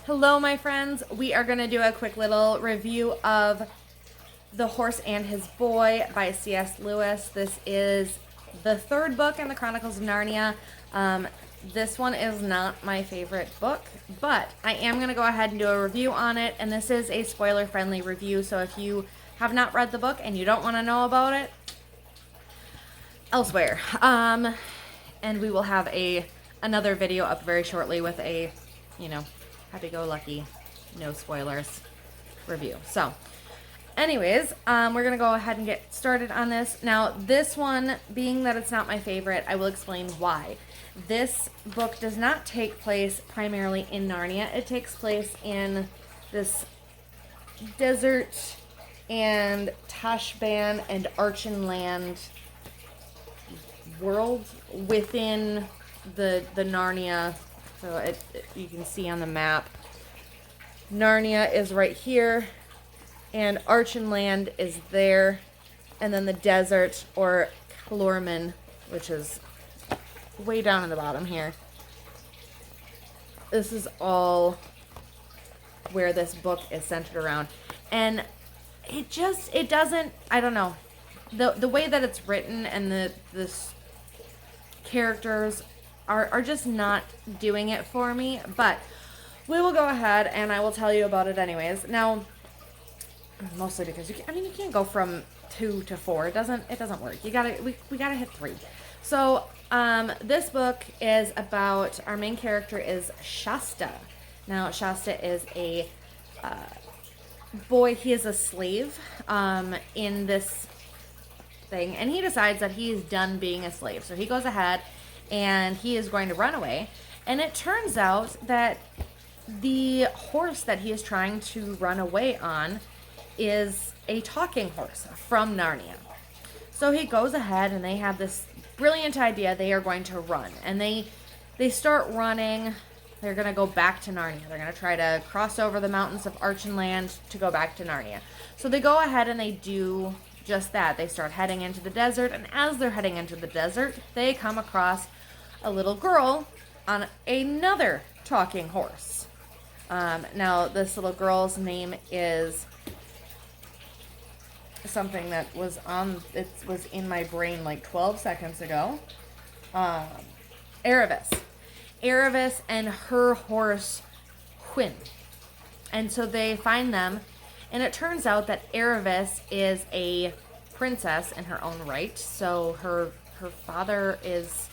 Hello, my friends. We are going to do a quick little review of The Horse and His Boy by C.S. Lewis. This is the third book in the Chronicles of Narnia. This one is not my favorite book, but I am going to go ahead and do a review on it, and this is a spoiler-friendly review, so if you have not read the book and you don't want to know about it, elsewhere. And we will have another video up very shortly with a, happy-go-lucky, no spoilers review. So, anyways, we're going to go ahead and get started on this. Now, this one, being that it's not my favorite, I will explain why. This book does not take place primarily in Narnia. It takes place in this desert and Tashban and Archenland world within the Narnia. So you can see on the map, Narnia is right here, and Archenland is there, and then the desert, or Calormen, which is way down in the bottom here. This is all where this book is centered around, and it doesn't, I don't know, the way that it's written and the characters are just not doing it for me, but we will go ahead and I will tell you about it anyways. Now, mostly because you can't go from 2 to 4. It doesn't work. We gotta hit 3. So this book is about, our main character is Shasta. Now Shasta is a boy. He is a slave in this thing, and he decides that he is done being a slave. So he goes ahead and he is going to run away, and it turns out that the horse that he is trying to run away on is a talking horse from Narnia. So he goes ahead and they have this brilliant idea. They are going to run, and they start running. They're going to go back to Narnia. They're going to try to cross over the mountains of Archenland to go back to Narnia. So they go ahead and they do just that. They start heading into the desert, and as they're heading into the desert, they come across a little girl on another talking horse. Now, this little girl's name is something that was in my brain like 12 seconds ago. Aravis. Aravis and her horse, Quinn. And so they find them, and it turns out that Aravis is a princess in her own right. So her father is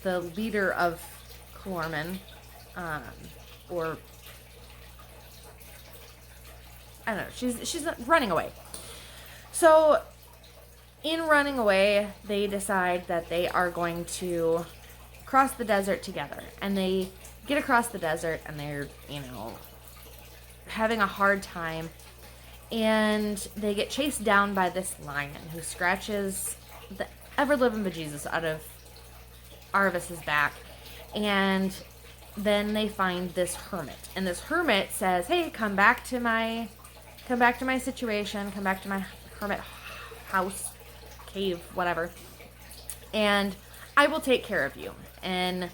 the leader of Calormen, or I don't know. She's running away. So in running away, they decide that they are going to cross the desert together, and they get across the desert, and they're having a hard time. And they get chased down by this lion who scratches the ever-living bejesus out of Aravis's back. And then they find this hermit. And this hermit says, hey, come back to my situation. Come back to my hermit house, cave, whatever. And I will take care of you. And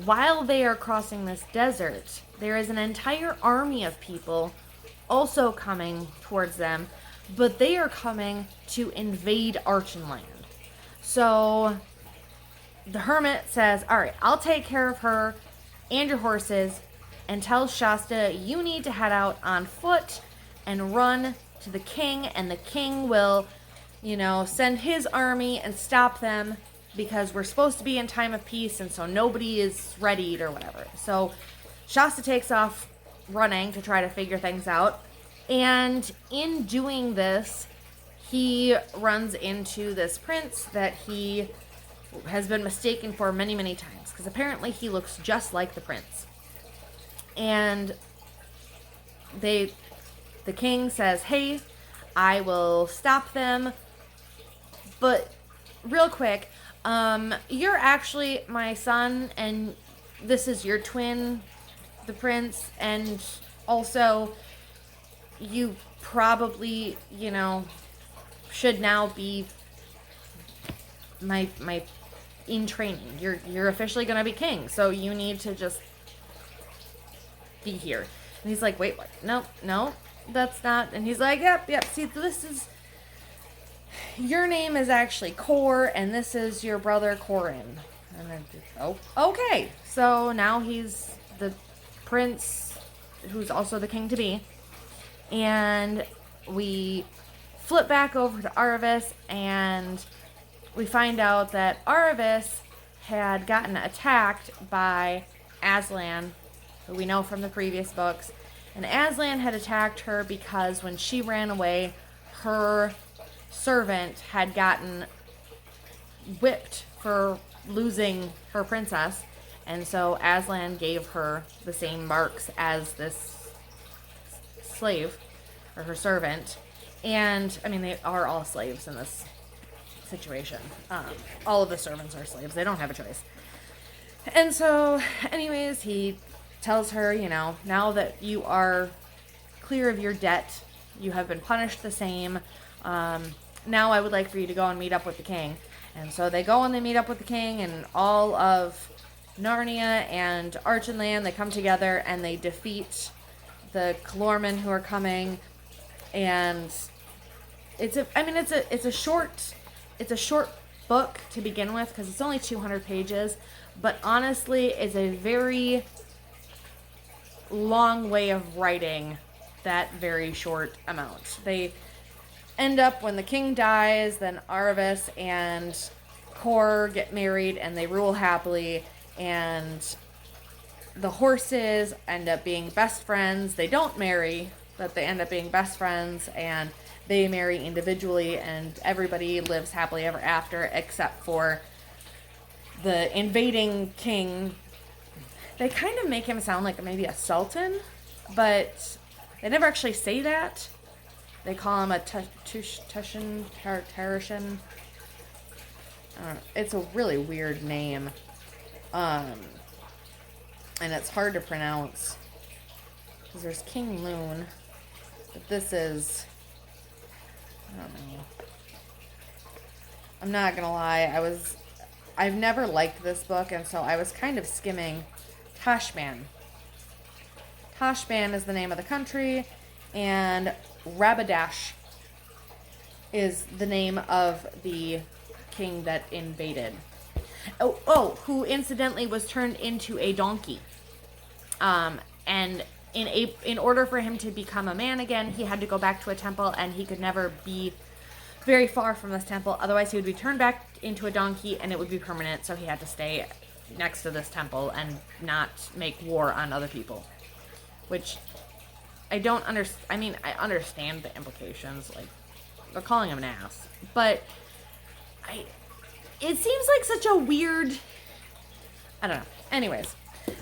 while they are crossing this desert, there is an entire army of people also coming towards them, but they are coming to invade Archenland. So the hermit says, all right, I'll take care of her and your horses, and tells Shasta, you need to head out on foot and run to the king, and the king will, send his army and stop them, because we're supposed to be in time of peace, and so nobody is readied or whatever. So Shasta takes off running to try to figure things out, and in doing this, he runs into this prince that he has been mistaken for many, many times, because apparently he looks just like the prince. And the king says, hey, I will stop them, but real quick, you're actually my son, and this is your twin, the prince, and also you probably, should now be my in training. You're officially going to be king, so you need to just be here. And he's like, wait, what? No, no, that's not. And he's like, yep, see, this is, your name is actually Cor, and this is your brother Corin. And then, oh, okay. So now he's the prince who's also the king to be. And we flip back over to Arvis, and we find out that Arvis had gotten attacked by Aslan, who we know from the previous books. And Aslan had attacked her because when she ran away, her servant had gotten whipped for losing her princess. And so Aslan gave her the same marks as this slave, or her servant. And, I mean, they are all slaves in this situation. All of the servants are slaves. They don't have a choice. And so, anyways, he tells her, you know, now that you are clear of your debt, you have been punished the same. Now I would like for you to go and meet up with the king. And so they go and they meet up with the king, and all of Narnia and Archenland, they come together and they defeat the Calormen who are coming. And it's a short book to begin with, because it's only 200 pages, but honestly it's a very long way of writing that very short amount. They end up, when the king dies, then Arvis and Cor get married and they rule happily, and the horses end up being best friends. They don't marry, but they end up being best friends, and they marry individually, and everybody lives happily ever after, except for the invading king. They kind of make him sound like maybe a sultan, but they never actually say that. They call him a Tushan, Tarishan. It's a really weird name. And it's hard to pronounce, because there's King Loon, but this is, I don't know. I'm not gonna lie, I've never liked this book, and so I was kind of skimming Tashban. Tashban is the name of the country, and Rabadash is the name of the king that invaded. Who incidentally was turned into a donkey. And in order for him to become a man again, he had to go back to a temple, and he could never be very far from this temple. Otherwise, he would be turned back into a donkey, and it would be permanent. So he had to stay next to this temple and not make war on other people. Which I don't understand. I mean, I understand the implications. Like, they're calling him an ass. But it seems like such a weird, I don't know. Anyways,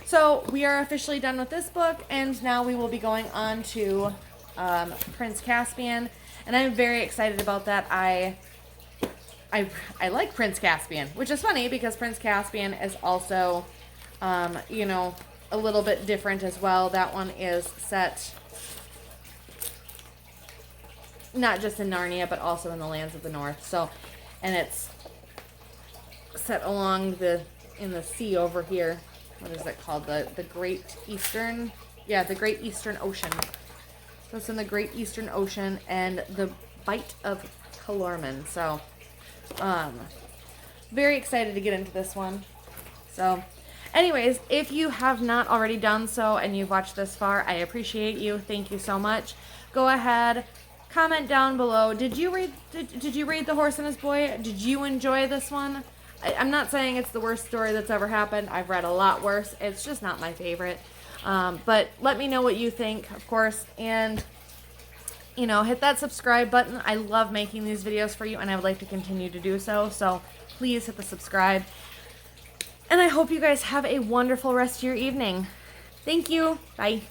so we are officially done with this book, and now we will be going on to Prince Caspian, and I'm very excited about that. I like Prince Caspian, which is funny because Prince Caspian is also, you know, a little bit different as well. That one is set not just in Narnia, but also in the lands of the north. So, and it's set along in the sea over here. What is it called? The Great Eastern, the Great Eastern Ocean. So it's in the Great Eastern Ocean and the Bight of Calormen. So, very excited to get into this one. So, anyways, if you have not already done so and you've watched this far, I appreciate you. Thank you so much. Go ahead, comment down below. Did you read The Horse and His Boy? Did you enjoy this one? I'm not saying it's the worst story that's ever happened. I've read a lot worse. It's just not my favorite. But let me know what you think, of course. And, you know, hit that subscribe button. I love making these videos for you, and I would like to continue to do so. So please hit the subscribe. And I hope you guys have a wonderful rest of your evening. Thank you. Bye.